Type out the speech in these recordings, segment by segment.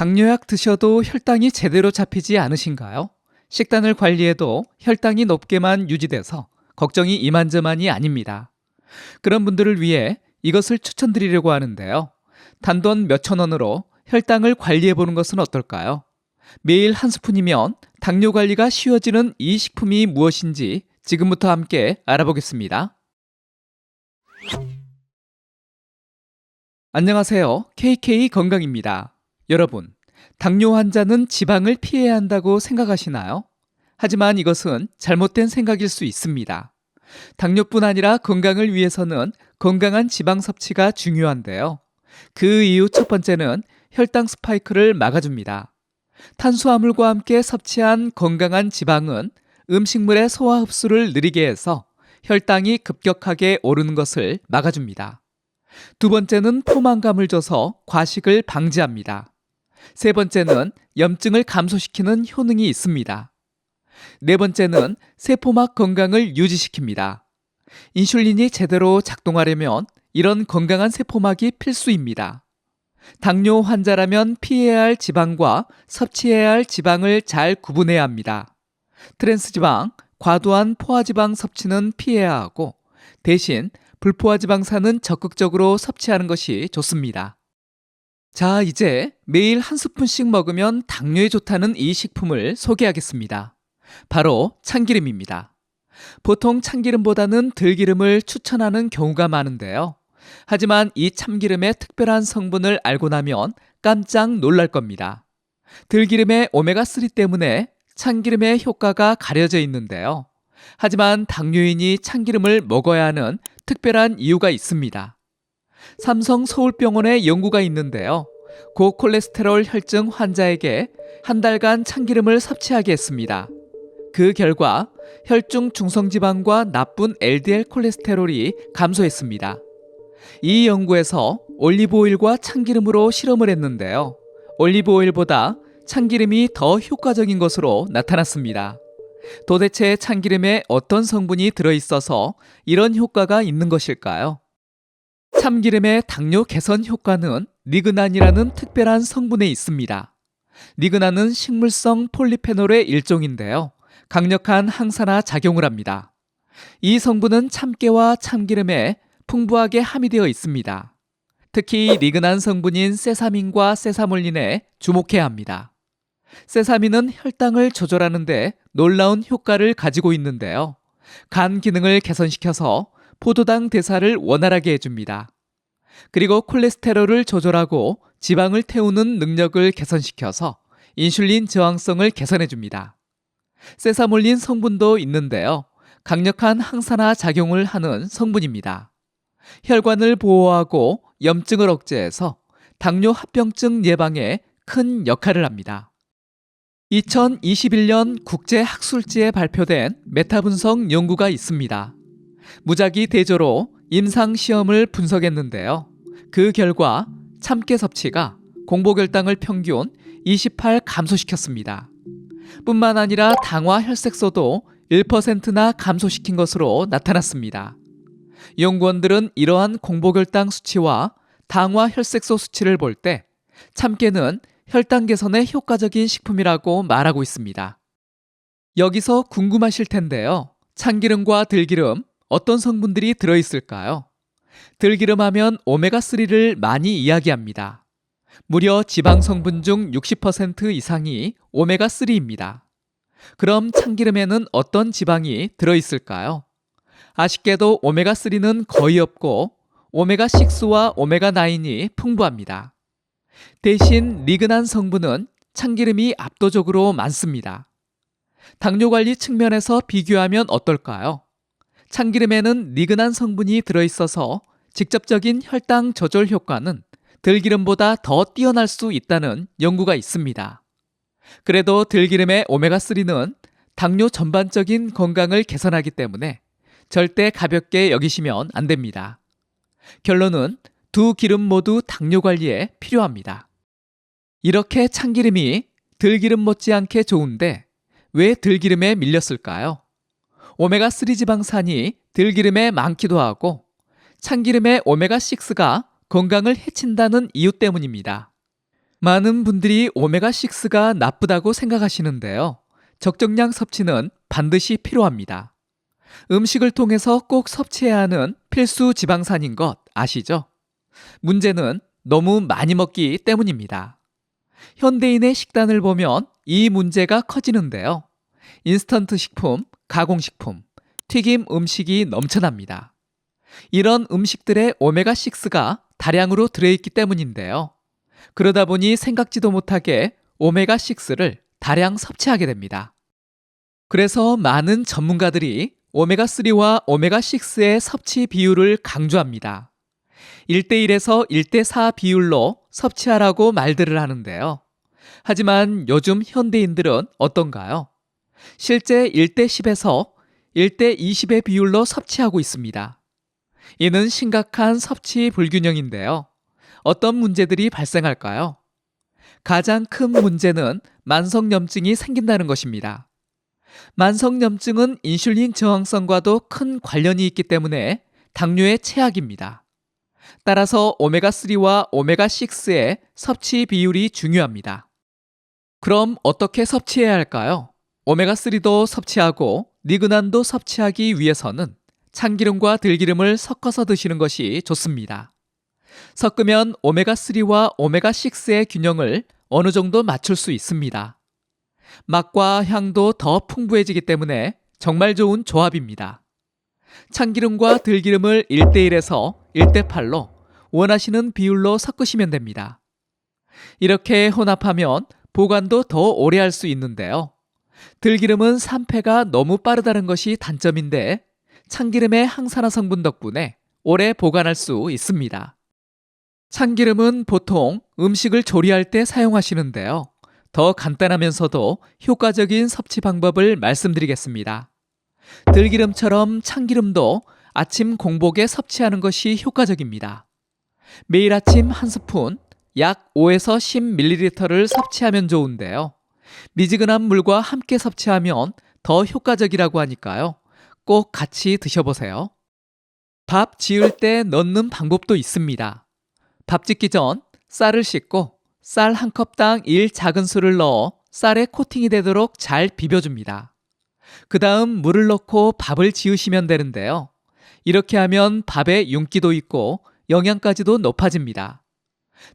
당뇨약 드셔도 혈당이 제대로 잡히지 않으신가요? 식단을 관리해도 혈당이 높게만 유지돼서 걱정이 이만저만이 아닙니다. 그런 분들을 위해 이것을 추천드리려고 하는데요. 단돈 몇천 원으로 혈당을 관리해보는 것은 어떨까요? 매일 한 스푼이면 당뇨 관리가 쉬워지는 이 식품이 무엇인지 지금부터 함께 알아보겠습니다. 안녕하세요. KK 건강입니다. 여러분, 당뇨 환자는 지방을 피해야 한다고 생각하시나요? 하지만 이것은 잘못된 생각일 수 있습니다. 당뇨뿐 아니라 건강을 위해서는 건강한 지방 섭취가 중요한데요. 그 이유 첫 번째는 혈당 스파이크를 막아줍니다. 탄수화물과 함께 섭취한 건강한 지방은 음식물의 소화 흡수를 느리게 해서 혈당이 급격하게 오르는 것을 막아줍니다. 두 번째는 포만감을 줘서 과식을 방지합니다. 세 번째는 염증을 감소시키는 효능이 있습니다. 네 번째는 세포막 건강을 유지시킵니다. 인슐린이 제대로 작동하려면 이런 건강한 세포막이 필수입니다. 당뇨 환자라면 피해야 할 지방과 섭취해야 할 지방을 잘 구분해야 합니다. 트랜스지방, 과도한 포화지방 섭취는 피해야 하고 대신 불포화지방산은 적극적으로 섭취하는 것이 좋습니다. 자, 이제 매일 한 스푼씩 먹으면 당뇨에 좋다는 이 식품을 소개하겠습니다. 바로 참기름입니다. 보통 참기름보다는 들기름을 추천하는 경우가 많은데요. 하지만 이 참기름의 특별한 성분을 알고 나면 깜짝 놀랄 겁니다. 들기름의 오메가3 때문에 참기름의 효과가 가려져 있는데요. 하지만 당뇨인이 참기름을 먹어야 하는 특별한 이유가 있습니다. 삼성 서울병원의 연구가 있는데요. 고콜레스테롤 혈증 환자에게 한 달간 참기름을 섭취하게 했습니다. 그 결과 혈중 중성지방과 나쁜 LDL 콜레스테롤이 감소했습니다. 이 연구에서 올리브오일과 참기름으로 실험을 했는데요. 올리브오일보다 참기름이 더 효과적인 것으로 나타났습니다. 도대체 참기름에 어떤 성분이 들어있어서 이런 효과가 있는 것일까요? 참기름의 당뇨 개선 효과는 리그난이라는 특별한 성분에 있습니다. 리그난은 식물성 폴리페놀의 일종인데요. 강력한 항산화 작용을 합니다. 이 성분은 참깨와 참기름에 풍부하게 함유되어 있습니다. 특히 리그난 성분인 세사민과 세사몰린에 주목해야 합니다. 세사민은 혈당을 조절하는 데 놀라운 효과를 가지고 있는데요. 간 기능을 개선시켜서 포도당 대사를 원활하게 해줍니다. 그리고 콜레스테롤을 조절하고 지방을 태우는 능력을 개선시켜서 인슐린 저항성을 개선해줍니다. 세사몰린 성분도 있는데요. 강력한 항산화 작용을 하는 성분입니다. 혈관을 보호하고 염증을 억제해서 당뇨 합병증 예방에 큰 역할을 합니다. 2021년 국제학술지에 발표된 메타분석 연구가 있습니다. 무작위 대조로 임상시험을 분석했는데요. 그 결과 참깨 섭취가 공복혈당을 평균 28 감소시켰습니다. 뿐만 아니라 당화 혈색소도 1%나 감소시킨 것으로 나타났습니다. 연구원들은 이러한 공복혈당 수치와 당화 혈색소 수치를 볼 때 참깨는 혈당 개선에 효과적인 식품이라고 말하고 있습니다. 여기서 궁금하실 텐데요. 참기름과 들기름 어떤 성분들이 들어있을까요? 들기름 하면 오메가3를 많이 이야기합니다. 무려 지방 성분 중 60% 이상이 오메가3입니다. 그럼 참기름에는 어떤 지방이 들어있을까요? 아쉽게도 오메가3는 거의 없고 오메가6와 오메가9이 풍부합니다. 대신 리그난 성분은 참기름이 압도적으로 많습니다. 당뇨 관리 측면에서 비교하면 어떨까요? 참기름에는 리그난 성분이 들어있어서 직접적인 혈당 조절 효과는 들기름보다 더 뛰어날 수 있다는 연구가 있습니다. 그래도 들기름의 오메가3는 당뇨 전반적인 건강을 개선하기 때문에 절대 가볍게 여기시면 안 됩니다. 결론은 두 기름 모두 당뇨 관리에 필요합니다. 이렇게 참기름이 들기름 못지않게 좋은데 왜 들기름에 밀렸을까요? 오메가3 지방산이 들기름에 많기도 하고 참기름의 오메가6가 건강을 해친다는 이유 때문입니다. 많은 분들이 오메가6가 나쁘다고 생각하시는데요. 적정량 섭취는 반드시 필요합니다. 음식을 통해서 꼭 섭취해야 하는 필수 지방산인 것 아시죠? 문제는 너무 많이 먹기 때문입니다. 현대인의 식단을 보면 이 문제가 커지는데요. 인스턴트 식품, 가공식품, 튀김 음식이 넘쳐납니다. 이런 음식들의 오메가6가 다량으로 들어있기 때문인데요. 그러다 보니 생각지도 못하게 오메가6를 다량 섭취하게 됩니다. 그래서 많은 전문가들이 오메가3와 오메가6의 섭취 비율을 강조합니다. 1대1에서 1대4 비율로 섭취하라고 말들을 하는데요. 하지만 요즘 현대인들은 어떤가요? 실제 1대10에서 1대20의 비율로 섭취하고 있습니다. 이는 심각한 섭취 불균형인데요. 어떤 문제들이 발생할까요? 가장 큰 문제는 만성염증이 생긴다는 것입니다. 만성염증은 인슐린 저항성과도 큰 관련이 있기 때문에 당뇨의 최악입니다. 따라서 오메가3와 오메가6의 섭취 비율이 중요합니다. 그럼 어떻게 섭취해야 할까요? 오메가3도 섭취하고 리그난도 섭취하기 위해서는 참기름과 들기름을 섞어서 드시는 것이 좋습니다. 섞으면 오메가3와 오메가6의 균형을 어느 정도 맞출 수 있습니다. 맛과 향도 더 풍부해지기 때문에 정말 좋은 조합입니다. 참기름과 들기름을 1대1에서 1대8로 원하시는 비율로 섞으시면 됩니다. 이렇게 혼합하면 보관도 더 오래 할 수 있는데요. 들기름은 산패가 너무 빠르다는 것이 단점인데 참기름의 항산화 성분 덕분에 오래 보관할 수 있습니다. 참기름은 보통 음식을 조리할 때 사용하시는데요. 더 간단하면서도 효과적인 섭취 방법을 말씀드리겠습니다. 들기름처럼 참기름도 아침 공복에 섭취하는 것이 효과적입니다. 매일 아침 한 스푼, 약 5에서 10ml를 섭취하면 좋은데요. 미지근한 물과 함께 섭취하면 더 효과적이라고 하니까요. 꼭 같이 드셔보세요. 밥 지을 때 넣는 방법도 있습니다. 밥 짓기 전 쌀을 씻고 쌀 한 컵당 1 작은 술을 넣어 쌀에 코팅이 되도록 잘 비벼줍니다. 그 다음 물을 넣고 밥을 지으시면 되는데요. 이렇게 하면 밥에 윤기도 있고 영양까지도 높아집니다.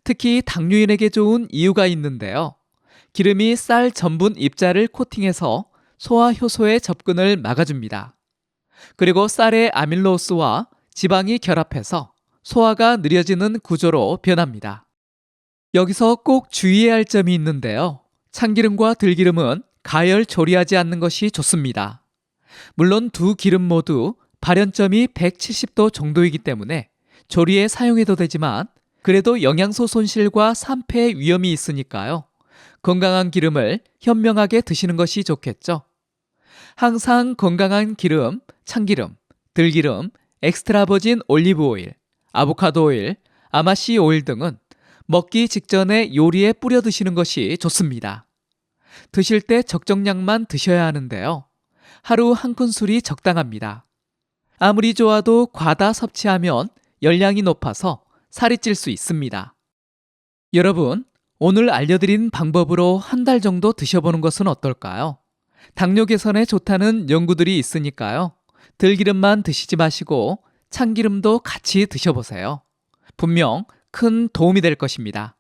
특히 당뇨인에게 좋은 이유가 있는데요. 기름이 쌀 전분 입자를 코팅해서 소화 효소의 접근을 막아줍니다. 그리고 쌀의 아밀로스와 지방이 결합해서 소화가 느려지는 구조로 변합니다. 여기서 꼭 주의해야 할 점이 있는데요. 참기름과 들기름은 가열 조리하지 않는 것이 좋습니다. 물론 두 기름 모두 발연점이 170도 정도이기 때문에 조리에 사용해도 되지만 그래도 영양소 손실과 산패 위험이 있으니까요. 건강한 기름을 현명하게 드시는 것이 좋겠죠. 항상 건강한 기름, 참기름, 들기름, 엑스트라버진 올리브 오일, 아보카도 오일, 아마씨 오일 등은 먹기 직전에 요리에 뿌려 드시는 것이 좋습니다. 드실 때 적정량만 드셔야 하는데요. 하루 한 큰술이 적당합니다. 아무리 좋아도 과다 섭취하면 열량이 높아서 살이 찔 수 있습니다. 여러분, 오늘 알려드린 방법으로 한 달 정도 드셔보는 것은 어떨까요? 당뇨 개선에 좋다는 연구들이 있으니까요. 들기름만 드시지 마시고 참기름도 같이 드셔보세요. 분명 큰 도움이 될 것입니다.